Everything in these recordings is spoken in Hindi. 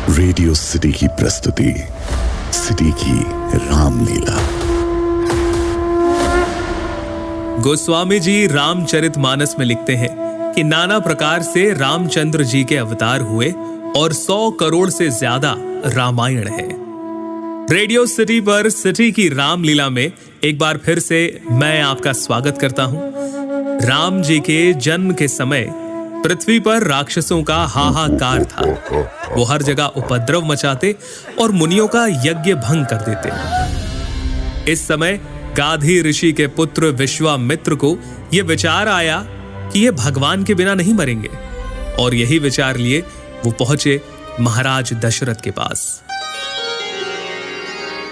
रेडियो सिटी की प्रस्तुति, सिटी की रामलीला। गोस्वामी जी रामचरितमानस में लिखते हैं कि नाना प्रकार से रामचंद्र जी के अवतार हुए और 100 करोड़ से ज्यादा रामायण है। रेडियो सिटी पर सिटी की रामलीला में एक बार फिर से मैं आपका स्वागत करता हूं। राम जी के जन्म के समय पृथ्वी पर राक्षसों का हाहाकार था। वो हर जगह उपद्रव मचाते और मुनियों का यज्ञ भंग कर देते। इस समय गाधी ऋषि के पुत्र विश्वामित्र को यह विचार आया कि ये भगवान के बिना नहीं मरेंगे, और यही विचार लिए वो पहुंचे महाराज दशरथ के पास।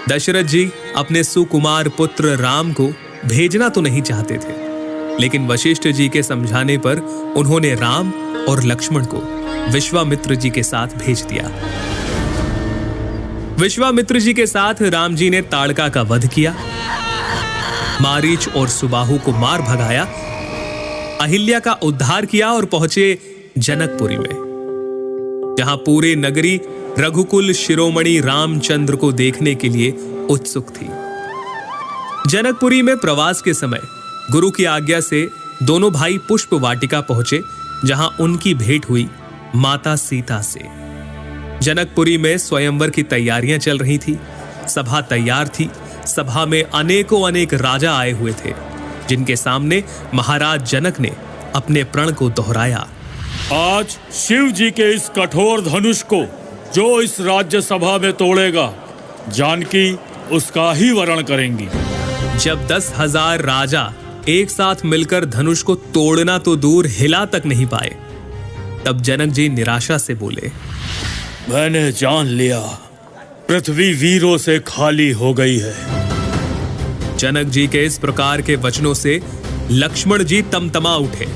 दशरथ जी अपने सुकुमार पुत्र राम को भेजना तो नहीं चाहते थे, लेकिन वशिष्ठ जी के समझाने पर उन्होंने राम और लक्ष्मण को विश्वामित्र जी के साथ भेज दिया। विश्वामित्र जी के साथ राम जी ने ताड़का का वध किया, मारीच और सुबाहु को मार भगाया, अहिल्या का उद्धार किया और पहुंचे जनकपुरी में, जहां पूरे नगरी रघुकुल शिरोमणि रामचंद्र को देखने के लिए उत्सुक थी। जनकपुरी में प्रवास के समय गुरु की आज्ञा से दोनों भाई पुष्प वाटिका पहुंचे, जहां उनकी भेंट हुई माता सीता से। जनकपुरी में स्वयंवर की तैयारियां चल रही थी। सभा तैयार थी। सभा में अनेक राजा आए हुए थे, जिनके सामने महाराज जनक ने अपने प्रण को दोहराया। आज शिव जी के इस कठोर धनुष को जो इस राज्य सभा में तोड़ेगा, जानकी उसका ही वरण करेंगी। जब 10,000 राजा एक साथ मिलकर धनुष को तोड़ना तो दूर हिला तक नहीं पाए, तब जनक जी निराशा से बोले, मैंने जान लिया, पृथ्वी वीरों से खाली हो गई है। जनक जी के इस प्रकार के वचनों से लक्ष्मण जी तमतमा उठे।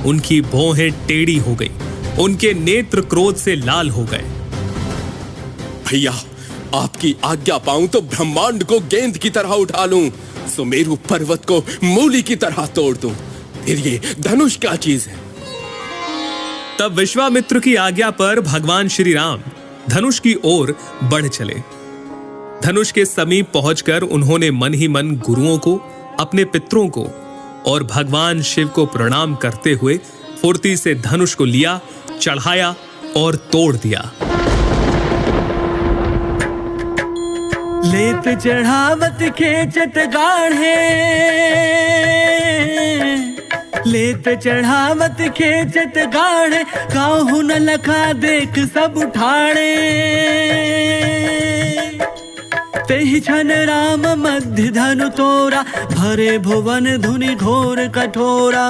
उनकी भौहें टेढ़ी हो गई, उनके नेत्र क्रोध से लाल हो गए। भैया, आपकी आज्ञा पाऊं तो ब्रह्मांड को गेंद की तरह उठा लूं, सुमेरु पर्वत को मूली की तरह तोड़ दूं। फिर ये धनुष क्या चीज है? तब विश्वामित्र की आज्ञा पर भगवान श्री राम धनुष की ओर बढ़ चले। धनुष के समीप पहुंचकर उन्होंने मन ही मन गुरुओं को, अपने पितरों को और भगवान शिव को प्रणाम करते हुए फुर्ती से धनुष को लिया, चढ़ाया और तोड़ दिया। लेत चढ़ावत खेचत गाढ़े, लेत चढ़ावत खेचत गाढ़े, काहू न लखा देख सब उठाड़े। तेहि छन राम मध्य धनु तोरा, भरे भुवन धुनि घोर कठोरा।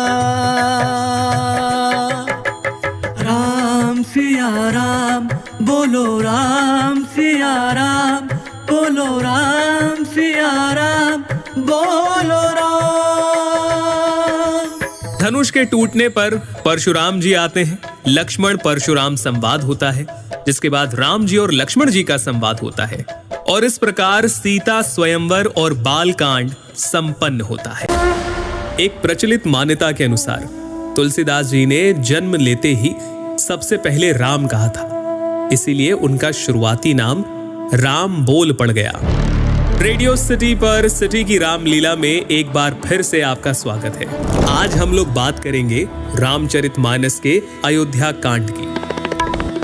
राम सिया राम बोलो, राम सिया राम बोलो, राम सिया राम बोलो राम। धनुष के टूटने पर परशुराम जी आते हैं। लक्ष्मण परशुराम संवाद होता है, जिसके बाद राम जी और लक्ष्मण जी का संवाद होता है, और इस प्रकार सीता स्वयंवर और बालकांड संपन्न होता है। एक प्रचलित मान्यता के अनुसार तुलसीदास जी ने जन्म लेते ही सबसे पहले राम कहा था, इसीलिए उनका शुरुआती नाम राम बोल पड़ गया। रेडियो सिटी पर सिटी की रामलीला में एक बार फिर से आपका स्वागत है। आज हम लोग बात करेंगे रामचरितमानस के अयोध्या कांड की।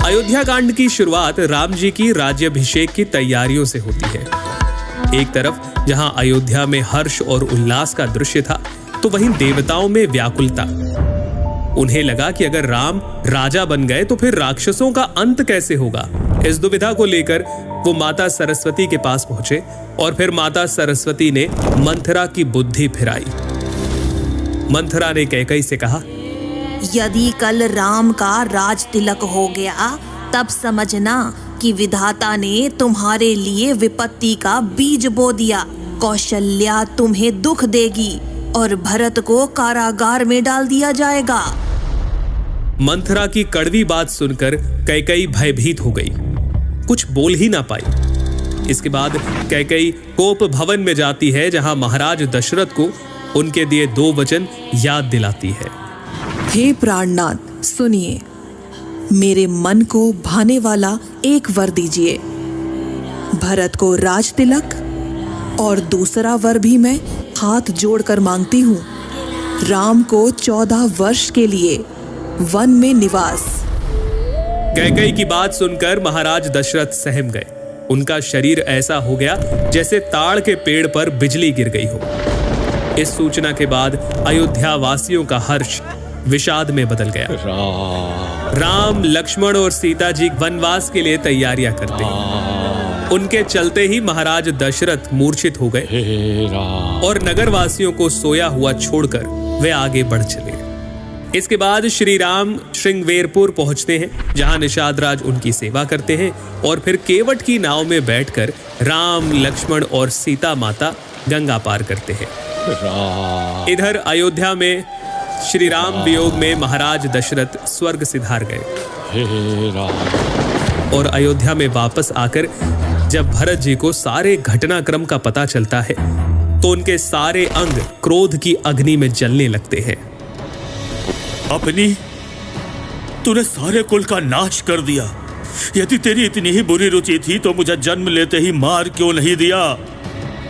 अयोध्या कांड की शुरुआत राम जी की राज्याभिषेक की तैयारियों से होती है। एक तरफ जहां अयोध्या में हर्ष और उल्लास का दृश्य था, तो वहीं देवताओं में व्याकुलता। उन्हें लगा कि अगर राम राजा बन गए तो फिर राक्षसों का अंत कैसे होगा। इस दुविधा को लेकर वो माता सरस्वती के पास पहुंचे, और फिर माता सरस्वती ने मंथरा की बुद्धि फिराई। मंथरा ने कैकेयी से कहा, यदि कल राम का राज तिलक हो गया, तब समझना कि विधाता ने तुम्हारे लिए विपत्ति का बीज बो दिया। कौशल्या तुम्हें दुख देगी और भरत को कारागार में डाल दिया जाएगा। मंथरा की कड़वी बात सुनकर कैकेयी भयभीत हो गई, कुछ बोल ही ना पाई। इसके बाद कैकेयी कोप भवन में जाती है, जहां महाराज दशरथ को उनके दिए 2 वचन याद दिलाती है। हे प्राणनाथ, सुनिए, मेरे मन को भाने वाला एक वर दीजिए। भरत को राज तिलक और दूसरा वर भी मैं हाथ जोड़कर मांगती हूँ। राम को 14 वर्ष के लिए वन में निवास। कैकेयी की बात सुनकर महाराज दशरथ सहम गए। उनका शरीर ऐसा हो गया जैसे ताड़ के पेड़ पर बिजली गिर गई हो। इस सूचना के बाद अयोध्या वासियों का हर्ष विषाद में बदल गया। राम, लक्ष्मण और सीता जी वनवास के लिए तैयारियां करते हैं। उनके चलते ही महाराज दशरथ मूर्छित हो गए और नगरवासियों को सोया हुआ छोड़कर वे आगे बढ़ चले। इसके बाद श्री राम श्रृंगवेरपुर पहुंचते हैं, जहां निषाद राज उनकी सेवा करते हैं और फिर केवट की नाव में बैठकर राम, लक्ष्मण और सीता माता गंगा पार करते हैं। इधर अयोध्या में श्री राम वियोग में महाराज दशरथ स्वर्ग सिधार गए और अयोध्या में वापस आकर जब भरत जी को सारे घटनाक्रम का पता चलता है तो उनके सारे अंग क्रोध की अग्नि में जलने लगते हैं। अपनी तूने सारे कुल का नाश कर दिया। यदि तेरी इतनी ही बुरी रुचि थी तो मुझे जन्म लेते ही मार क्यों नहीं दिया?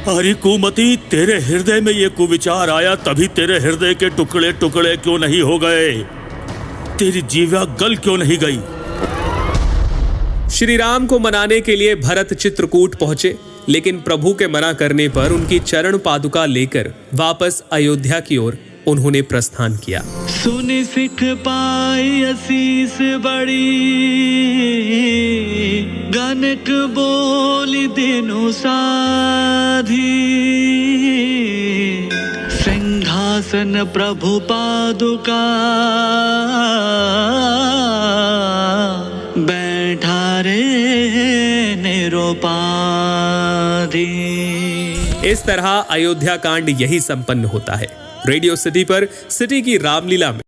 अरे कुमति, तेरे हृदय में ये कुविचार आया तभी तेरे हृदय के टुकड़े टुकड़े क्यों नहीं हो गए? तेरी जीवा गल क्यों नहीं गई? श्री राम को मनाने के लिए भरत चित्रकूट पहुंचे, लेकिन प्रभु के मना करने पर उनकी चरण पादुका लेकर वापस अयोध्या की ओर उन्होंने प्रस्थान किया। सुन सिख पाई असीस बड़ी, गनक बोली दिनु साधी। सिंहासन प्रभु पादुका, बैठा रे निरुपाधि। इस तरह अयोध्या कांड यही संपन्न होता है। रेडियो सिटी पर सिटी की रामलीला में